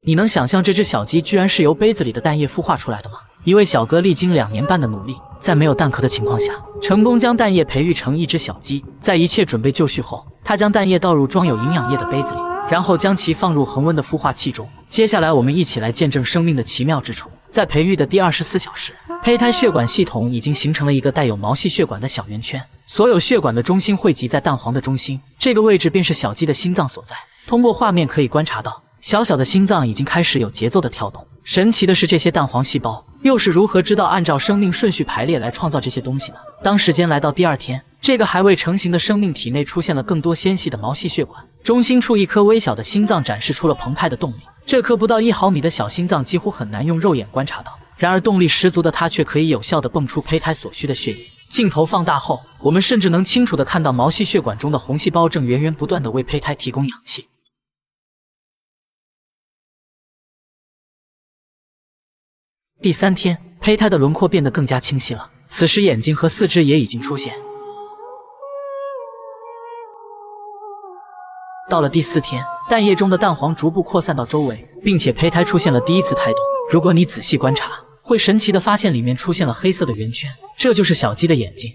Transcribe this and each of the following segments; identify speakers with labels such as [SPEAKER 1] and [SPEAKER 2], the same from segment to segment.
[SPEAKER 1] 你能想象这只小鸡居然是由杯子里的蛋液孵化出来的吗？一位小哥历经2年半的努力，在没有蛋壳的情况下，成功将蛋液培育成一只小鸡。在一切准备就绪后，他将蛋液倒入装有营养液的杯子里，然后将其放入恒温的孵化器中。接下来，我们一起来见证生命的奇妙之处。在培育的第24小时，胚胎血管系统已经形成了一个带有毛细血管的小圆圈，所有血管的中心汇集在蛋黄的中心，这个位置便是小鸡的心脏所在。通过画面可以观察到，小小的心脏已经开始有节奏的跳动。神奇的是，这些蛋黄细胞又是如何知道按照生命顺序排列来创造这些东西呢？当时间来到第2天，这个还未成型的生命体内出现了更多纤细的毛细血管，中心处一颗微小的心脏展示出了澎湃的动力。这颗不到1毫米的小心脏几乎很难用肉眼观察到，然而动力十足的它却可以有效地泵出胚胎所需的血液。镜头放大后，我们甚至能清楚地看到毛细血管中的红细胞正源源不断地为胚胎提供氧气。第3天，胚胎的轮廓变得更加清晰了，此时眼睛和四肢也已经出现。到了第4天，蛋液中的蛋黄逐步扩散到周围，并且胚胎出现了第一次胎动。如果你仔细观察，会神奇地发现里面出现了黑色的圆圈，这就是小鸡的眼睛。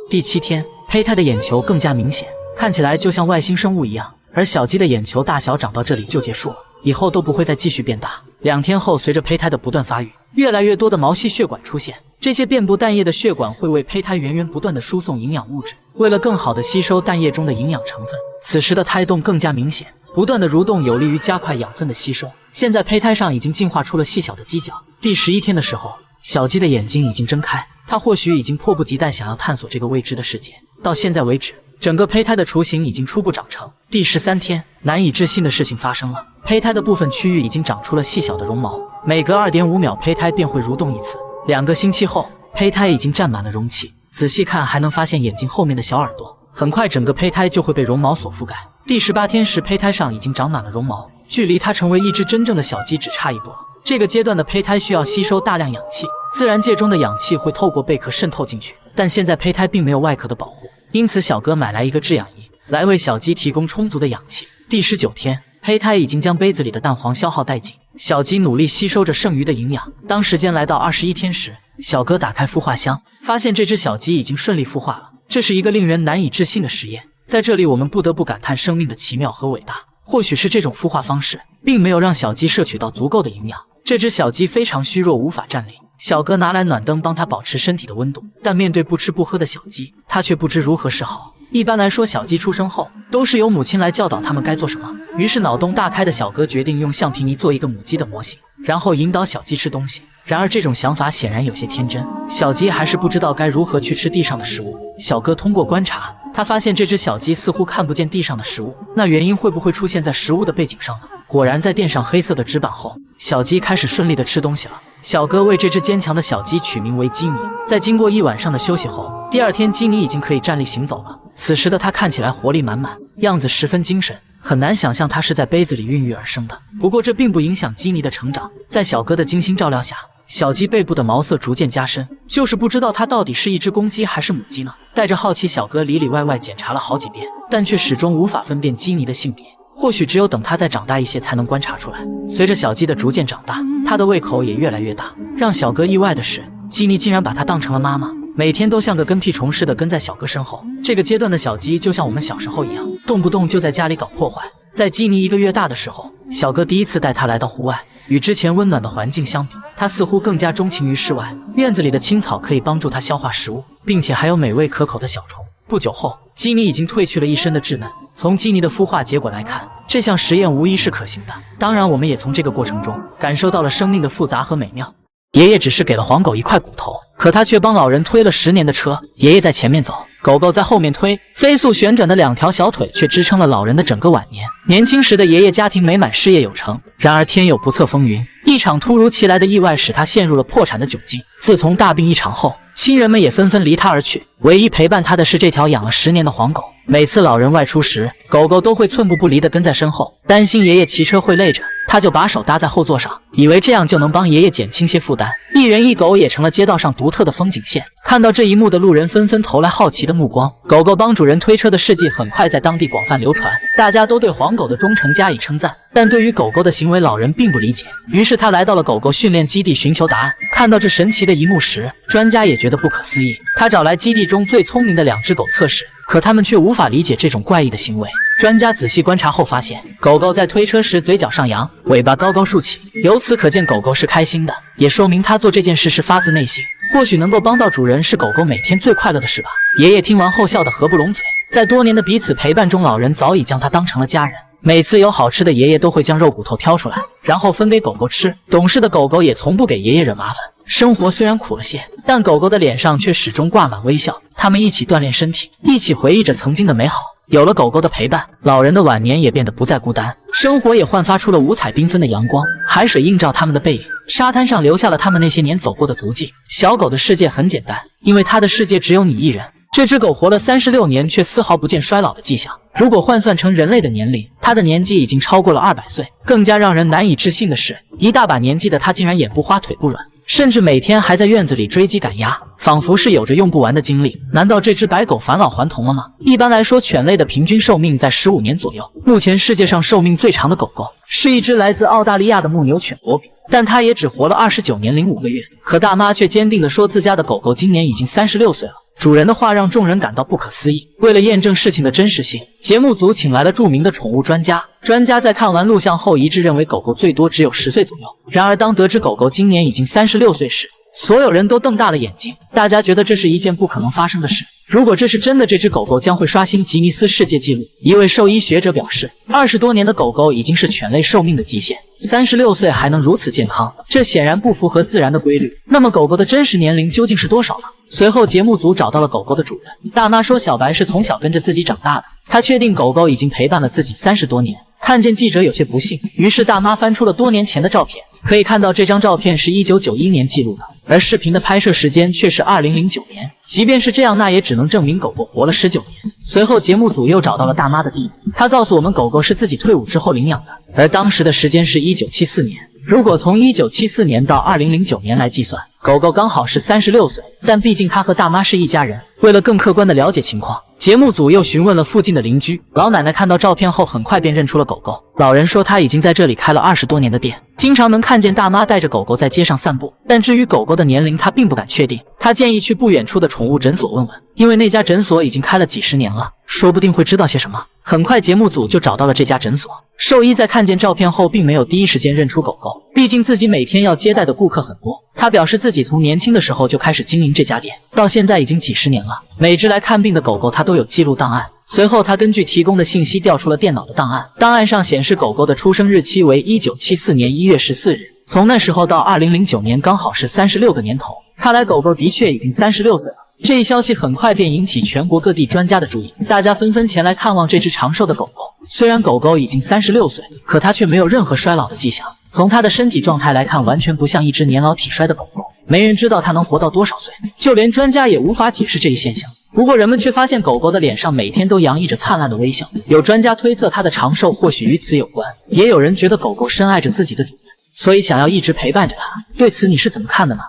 [SPEAKER 1] 第7天，胚胎的眼球更加明显，看起来就像外星生物一样，而小鸡的眼球大小长到这里就结束了，以后都不会再继续变大。2天后，随着胚胎的不断发育，越来越多的毛细血管出现，这些遍布蛋液的血管会为胚胎源源不断地输送营养物质。为了更好地吸收蛋液中的营养成分，此时的胎动更加明显，不断的蠕动有利于加快养分的吸收。现在胚胎上已经进化出了细小的犄角。第11天的时候，小鸡的眼睛已经睁开，它或许已经迫不及待想要探索这个未知的世界。到现在为止，整个胚胎的雏形已经初步长成。第13天，难以置信的事情发生了，胚胎的部分区域已经长出了细小的绒毛，每隔2.5秒胚胎便会蠕动一次。2个星期后，胚胎已经占满了容器，仔细看还能发现眼睛后面的小耳朵。很快整个胚胎就会被绒毛所覆盖。第18天时，胚胎上已经长满了绒毛，距离它成为一只真正的小鸡只差一步。这个阶段的胚胎需要吸收大量氧气，自然界中的氧气会透过贝壳渗透进去，但现在胚胎并没有外壳的保护，因此小哥买来一个制氧仪，来为小鸡提供充足的氧气。第19天，胚胎已经将杯子里的蛋黄消耗殆尽，小鸡努力吸收着剩余的营养。当时间来到21天时，小哥打开孵化箱，发现这只小鸡已经顺利孵化了。这是一个令人难以置信的实验，在这里我们不得不感叹生命的奇妙和伟大。或许是这种孵化方式并没有让小鸡摄取到足够的营养，这只小鸡非常虚弱，无法站立。小哥拿来暖灯帮它保持身体的温度，但面对不吃不喝的小鸡，他却不知如何是好。一般来说，小鸡出生后都是由母亲来教导它们该做什么。于是脑洞大开的小哥决定用橡皮泥做一个母鸡的模型，然后引导小鸡吃东西。然而这种想法显然有些天真，小鸡还是不知道该如何去吃地上的食物。小哥通过观察，他发现这只小鸡似乎看不见地上的食物，那原因会不会出现在食物的背景上呢？果然在垫上黑色的纸板后，小鸡开始顺利的吃东西了。小哥为这只坚强的小鸡取名为基尼。在经过1晚上的休息后，第2天基尼已经可以站立行走了。此时的它看起来活力满满，样子十分精神，很难想象它是在杯子里孕育而生的。不过这并不影响基尼的成长，在小哥的精心照料下，小鸡背部的毛色逐渐加深，就是不知道它到底是一只公鸡还是母鸡呢。带着好奇，小哥里里外外检查了好几遍，但却始终无法分辨基尼的性别。或许只有等它再长大一些才能观察出来。随着小鸡的逐渐长大，它的胃口也越来越大。让小哥意外的是，基尼竟然把它当成了妈妈，每天都像个跟屁虫似的跟在小哥身后。这个阶段的小鸡就像我们小时候一样，动不动就在家里搞破坏。在基尼1个月大的时候，小哥第一次带它来到户外。与之前温暖的环境相比，它似乎更加钟情于室外。院子里的青草可以帮助它消化食物，并且还有美味可口的小虫。不久后，基尼已经褪去了一身的稚嫩。从基尼的孵化结果来看，这项实验无疑是可行的。当然，我们也从这个过程中感受到了生命的复杂和美妙。爷爷只是给了黄狗一块骨头，可他却帮老人推了10年的车。爷爷在前面走，狗狗在后面推，飞速旋转的2条小腿却支撑了老人的整个晚年。年轻时的爷爷家庭美满，事业有成。然而天有不测风云，一场突如其来的意外使他陷入了破产的窘境。自从大病一场后，亲人们也纷纷离他而去，唯一陪伴他的是这条养了10年的黄狗。每次老人外出时，狗狗都会寸步不离地跟在身后，担心爷爷骑车会累着，他就把手搭在后座上，以为这样就能帮爷爷减轻些负担。一人一狗也成了街道上独特的风景线。看到这一幕的路人纷纷投来好奇的目光。狗狗帮主人推车的事迹很快在当地广泛流传，大家都对黄狗的忠诚加以称赞。但对于狗狗的行为，老人并不理解。于是他来到了狗狗训练基地寻求答案。看到这神奇的一幕时，专家也觉得不可思议。他找来基地中最聪明的2只狗测试，可他们却无法理解这种怪异的行为。专家仔细观察后发现，狗狗在推车时嘴角上扬，尾巴高高竖起，由此可见狗狗是开心的，也说明它做这件事是发自内心。或许能够帮到主人是狗狗每天最快乐的事吧。爷爷听完后笑得合不拢嘴。在多年的彼此陪伴中，老人早已将它当成了家人。每次有好吃的，爷爷都会将肉骨头挑出来，然后分给狗狗吃。懂事的狗狗也从不给爷爷惹麻烦。生活虽然苦了些，但狗狗的脸上却始终挂满微笑。他们一起锻炼身体，一起回忆着曾经的美好。有了狗狗的陪伴，老人的晚年也变得不再孤单，生活也焕发出了五彩缤纷的阳光。海水映照他们的背影，沙滩上留下了他们那些年走过的足迹。小狗的世界很简单，因为它的世界只有你一人。这只狗活了36年，却丝毫不见衰老的迹象。如果换算成人类的年龄，它的年纪已经超过了200岁。更加让人难以置信的是，一大把年纪的它竟然眼不花腿不软，甚至每天还在院子里追鸡赶鸭，仿佛是有着用不完的精力。难道这只白狗返老还童了吗？一般来说，犬类的平均寿命在15年左右。目前世界上寿命最长的狗狗是一只来自澳大利亚的牧牛犬罗比，但它也只活了29年0.5个月。可大妈却坚定地说，自家的狗狗今年已经36岁了。主人的话让众人感到不可思议。为了验证事情的真实性，节目组请来了著名的宠物专家。专家在看完录像后一致认为狗狗最多只有10岁左右。然而当得知狗狗今年已经36岁时，所有人都瞪大了眼睛。大家觉得这是一件不可能发生的事。如果这是真的，这只狗狗将会刷新吉尼斯世界纪录。一位兽医学者表示，20多年的狗狗已经是犬类寿命的极限，36岁还能如此健康，这显然不符合自然的规律。那么狗狗的真实年龄究竟是多少呢？随后节目组找到了狗狗的主人，大妈说小白是从小跟着自己长大的，她确定狗狗已经陪伴了自己30多年。看见记者有些不幸，于是大妈翻出了多年前的照片，可以看到这张照片是1991年记录的，而视频的拍摄时间却是2009年。即便是这样，那也只能证明狗狗活了19年。随后节目组又找到了大妈的弟弟，他告诉我们狗狗是自己退伍之后领养的，而当时的时间是1974年。如果从1974年到2009年来计算，狗狗刚好是36岁，但毕竟他和大妈是一家人。为了更客观的了解情况，节目组又询问了附近的邻居。老奶奶看到照片后很快便认出了狗狗。老人说他已经在这里开了20多年的店，经常能看见大妈带着狗狗在街上散步，但至于狗狗的年龄他并不敢确定。他建议去不远处的宠物诊所问问，因为那家诊所已经开了几十年了，说不定会知道些什么。很快节目组就找到了这家诊所。兽医在看见照片后并没有第一时间认出狗狗，毕竟自己每天要接待的顾客很多。他表示自己从年轻的时候就开始经营这家店，到现在已经几十年了。每只来看病的狗狗他都有记录档案。随后他根据提供的信息调出了电脑的档案，档案上显示狗狗的出生日期为1974年1月14日，从那时候到2009年刚好是36个年头。看来狗狗的确已经36岁了。这一消息很快便引起全国各地专家的注意，大家纷纷前来看望这只长寿的狗狗。虽然狗狗已经36岁，可它却没有任何衰老的迹象。从它的身体状态来看，完全不像一只年老体衰的狗狗。没人知道它能活到多少岁，就连专家也无法解释这一现象。不过人们却发现狗狗的脸上每天都洋溢着灿烂的微笑，有专家推测它的长寿或许与此有关，也有人觉得狗狗深爱着自己的主人，所以想要一直陪伴着它。对此你是怎么看的呢？